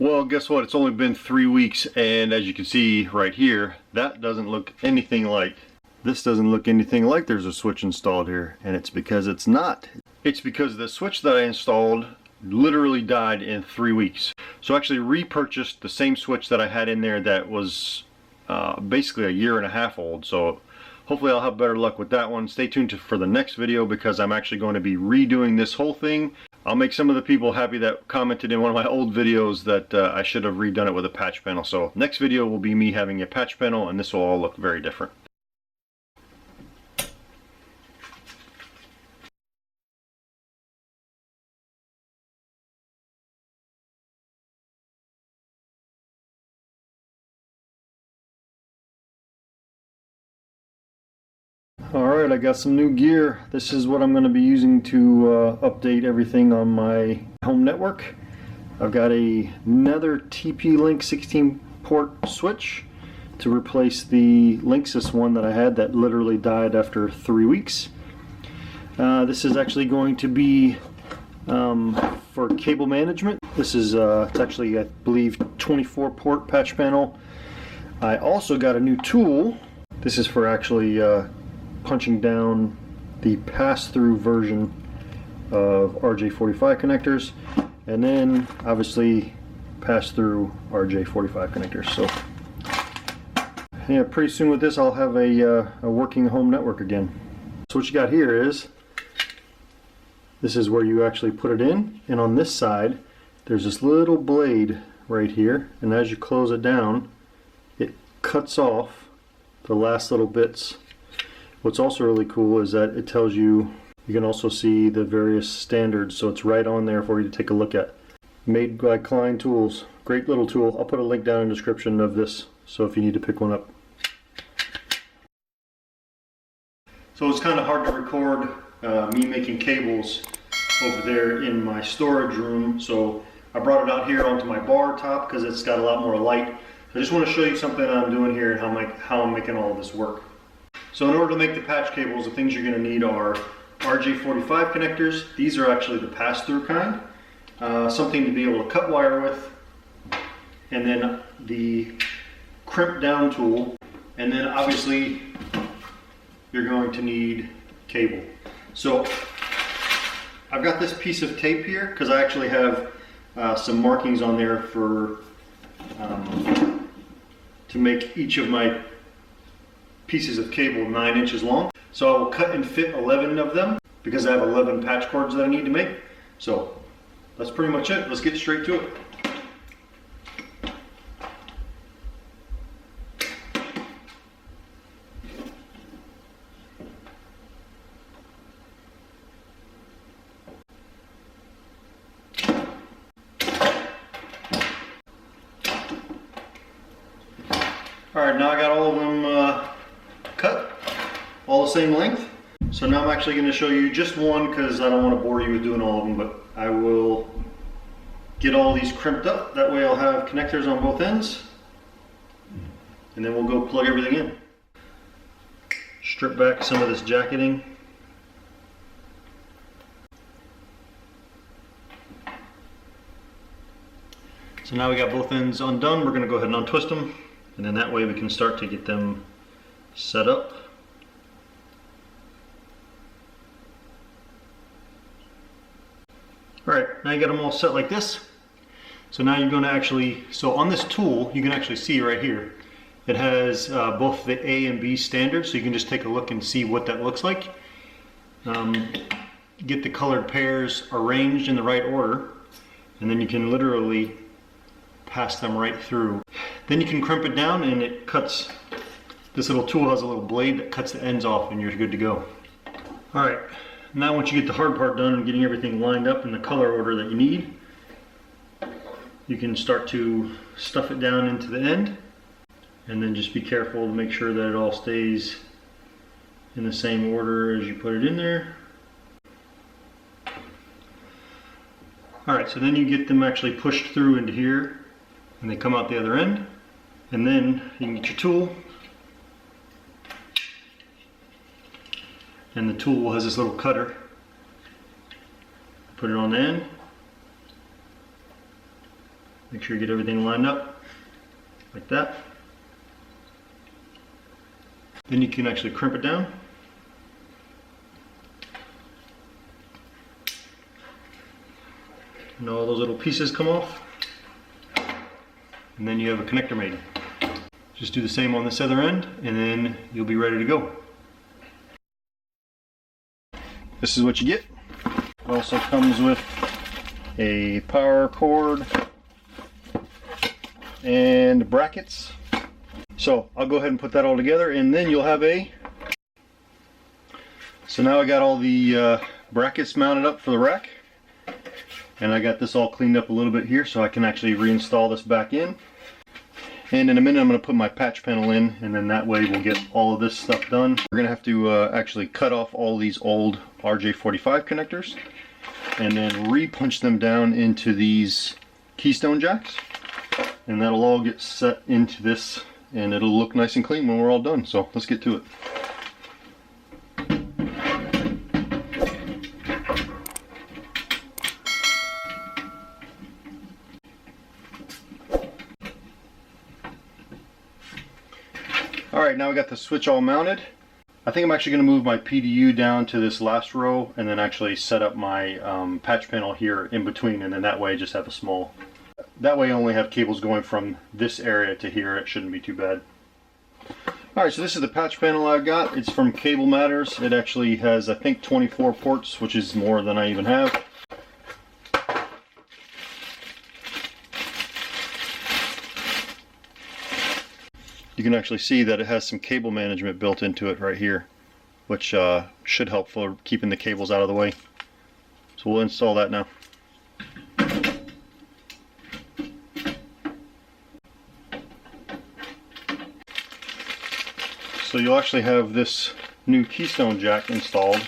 Well, guess what? It's only been 3 weeks, and as you can see right here, that doesn't look anything like, this doesn't look anything like there's a switch installed here, and it's because it's not. It's because the switch that I installed literally died in 3 weeks. So I actually repurchased the same switch that I had in there that was basically a 1.5 years old. So hopefully I'll have better luck with that one. Stay tuned for the next video because I'm actually going to be redoing this whole thing. I'll make some of the people happy that commented in one of my old videos that I should have redone it with a patch panel. So next video will be me having a patch panel, and this will all look very different. Alright, I got some new gear. This is what I'm going to be using to update everything on my home network. I've got another TP-Link 16 port switch to replace the Linksys one that I had that literally died after 3 weeks. This is actually going to be for cable management. This is it's actually, I believe, 24 port patch panel. I also got a new tool. This is for actually punching down the pass-through version of RJ45 connectors, and then obviously pass-through RJ45 connectors. So yeah, pretty soon with this I'll have a working home network again. So what you got here is, this is where you actually put it in, and on this side there's this little blade right here, and as you close it down it cuts off the last little bits. What's also really cool is that it tells you, you can also see the various standards, so it's right on there for you to take a look at. Made by Klein Tools. Great little tool. I'll put a link down in the description of this, so if you need to pick one up. So it's kind of hard to record me making cables over there in my storage room, so I brought it out here onto my bar top because it's got a lot more light. So I just want to show you something I'm doing here and how I'm making all of this work. So in order to make the patch cables, the things you're going to need are RJ45 connectors. These are actually the pass-through kind. Something to be able to cut wire with, and then the crimp down tool, and then obviously you're going to need cable. So I've got this piece of tape here because I actually have some markings on there for to make each of my pieces of cable 9 inches long. So I will cut and fit 11 of them because I have 11 patch cords that I need to make. So that's pretty much it. Let's get straight to it. Alright, now I got all of them cut, all the same length. So now I'm actually going to show you just one because I don't want to bore you with doing all of them, but I will get all these crimped up. That way I'll have connectors on both ends, and then we'll go plug everything in. Strip back some of this jacketing. So now we got both ends undone. We're going to go ahead and untwist them, and then that way we can start to get them set up. Alright, now you got them all set like this. So now you're going to actually, so on this tool you can actually see right here, it has both the A and B standards, so you can just take a look and see what that looks like. Get the colored pairs arranged in the right order, and then you can literally pass them right through. Then you can crimp it down, and it cuts. This little tool has a little blade that cuts the ends off, and you're good to go. Alright, now once you get the hard part done and getting everything lined up in the color order that you need, you can start to stuff it down into the end, and then just be careful to make sure that it all stays in the same order as you put it in there. Alright, so then you get them actually pushed through into here, and they come out the other end, and then you can get your tool, and the tool has this little cutter. Put it on the end, Make sure you get everything lined up like that. Then you can actually crimp it down. And all those little pieces come off. And then you have a connector made. Just do the same on this other end, and then you'll be ready to go. This is what you get. It also comes with a power cord and brackets. So I'll go ahead and put that all together, and then you'll have a... So now I got all the brackets mounted up for the rack, and I got this all cleaned up a little bit here so I can actually reinstall this back in. And in a minute I'm going to put my patch panel in, and then that way we'll get all of this stuff done. We're going to have to actually cut off all these old RJ45 connectors and then re-punch them down into these keystone jacks, and that'll all get set into this, and it'll look nice and clean when we're all done. So let's get to it. Alright, now we got the switch all mounted. I think I'm actually going to move my PDU down to this last row and then actually set up my patch panel here in between, and then that way just have a small... That way I only have cables going from this area to here. It shouldn't be too bad. Alright, so this is the patch panel I've got. It's from Cable Matters. It actually has, I think, 24 ports, which is more than I even have. You can actually see that it has some cable management built into it right here, which should help for keeping the cables out of the way. So we'll install that now. So you'll actually have this new keystone jack installed,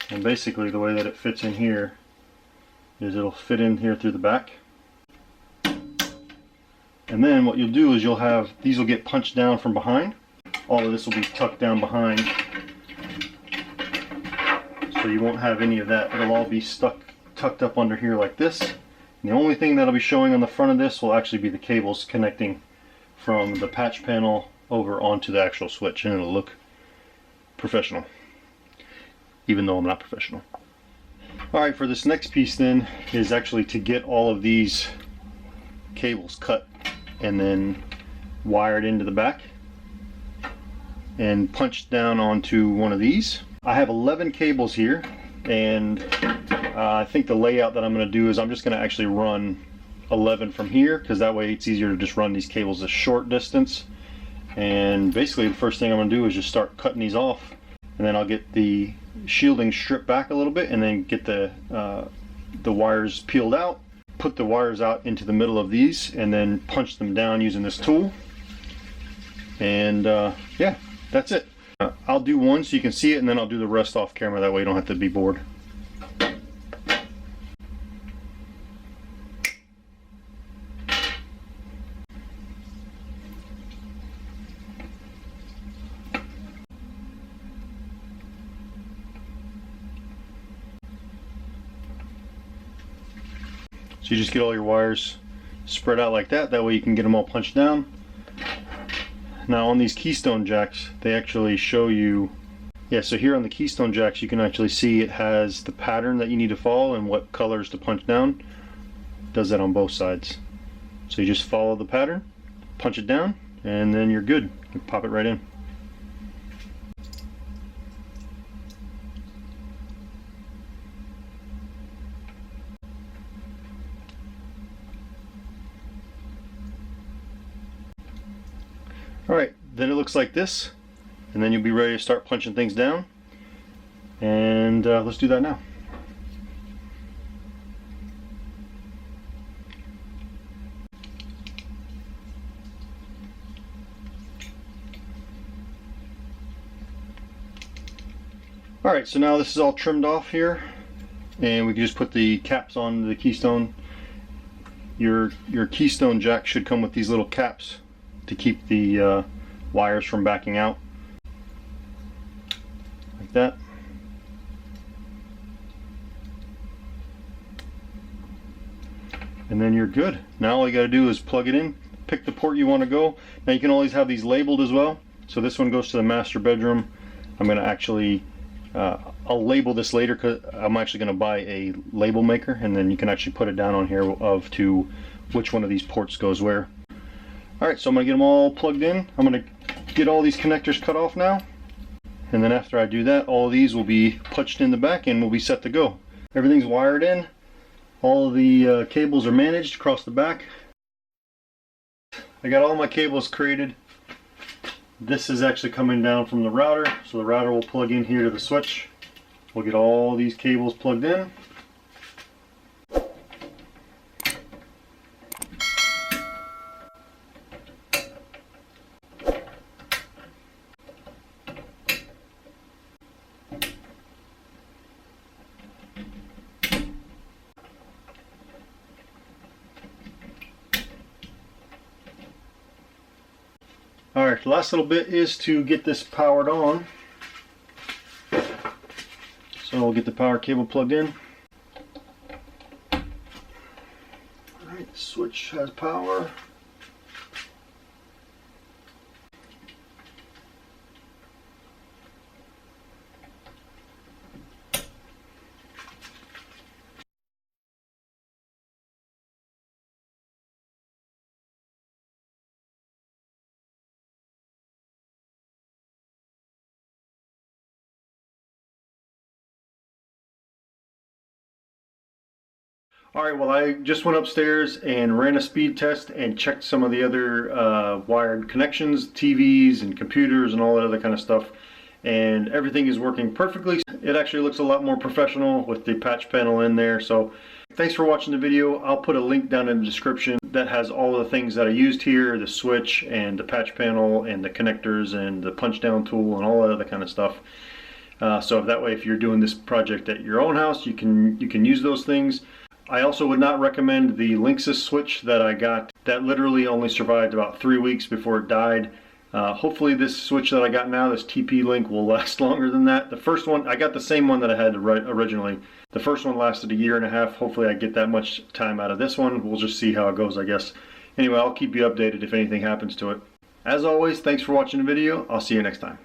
and basically the way that it fits in here is it'll fit in here through the back. And then what you'll do is you'll have, these will get punched down from behind. All of this will be tucked down behind. So you won't have any of that. It'll all be tucked up under here like this. And the only thing that'll be showing on the front of this will actually be the cables connecting from the patch panel over onto the actual switch, and it'll look professional, even though I'm not professional. Alright, for this next piece then is actually to get all of these cables cut and then wired into the back and punched down onto one of these. I have 11 cables here, and I think the layout that I'm going to do is I'm just going to actually run 11 from here, because that way it's easier to just run these cables a short distance. And basically the first thing I'm going to do is just start cutting these off, and then I'll get the shielding stripped back a little bit, and then get the wires peeled out, put the wires out into the middle of these, and then punch them down using this tool. And yeah, that's it. I'll do one so you can see it, and then I'll do the rest off camera, that way you don't have to be bored. So you just get all your wires spread out like that, that way you can get them all punched down. Now on these keystone jacks, they actually show you, yeah, so here on the keystone jacks you can actually see it has the pattern that you need to follow and what colors to punch down. It does that on both sides. So you just follow the pattern, punch it down, and then you're good. You pop it right in. Alright, then it looks like this, and then you'll be ready to start punching things down, and let's do that now. Alright, so now this is all trimmed off here, and we can just put the caps on the keystone. Your keystone jack should come with these little caps to keep the wires from backing out, like that. and then you're good. Now all you gotta do is plug it in, pick the port you want to go. Now you can always have these labeled as well. So this one goes to the master bedroom. I'm gonna actually I'll label this later because I'm actually gonna buy a label maker, and then you can actually put it down on here of to which one of these ports goes where. Alright, so I'm gonna get them all plugged in. I'm gonna get all these connectors cut off now, and then after I do that, all of these will be punched in the back and we'll be set to go. Everything's wired in. All of the cables are managed across the back. I got all my cables created. This is actually coming down from the router, so the router will plug in here to the switch. We'll get all these cables plugged in. Alright, the last little bit is to get this powered on. So we'll get the power cable plugged in. Alright, the switch has power. Alright, well, I just went upstairs and ran a speed test and checked some of the other wired connections, TVs and computers and all that other kind of stuff, and everything is working perfectly. It actually looks a lot more professional with the patch panel in there. So thanks for watching the video. I'll put a link down in the description that has all of the things that I used here, the switch and the patch panel and the connectors and the punch down tool and all that other kind of stuff. So that way, if you're doing this project at your own house, you can use those things. I also would not recommend the Linksys switch that I got. That literally only survived about 3 weeks before it died. Hopefully this switch that I got now, this TP-Link, will last longer than that. The first one, I got the same one that I had originally. The first one lasted 1.5 years. Hopefully I get that much time out of this one. We'll just see how it goes, I guess. Anyway, I'll keep you updated if anything happens to it. As always, thanks for watching the video. I'll see you next time.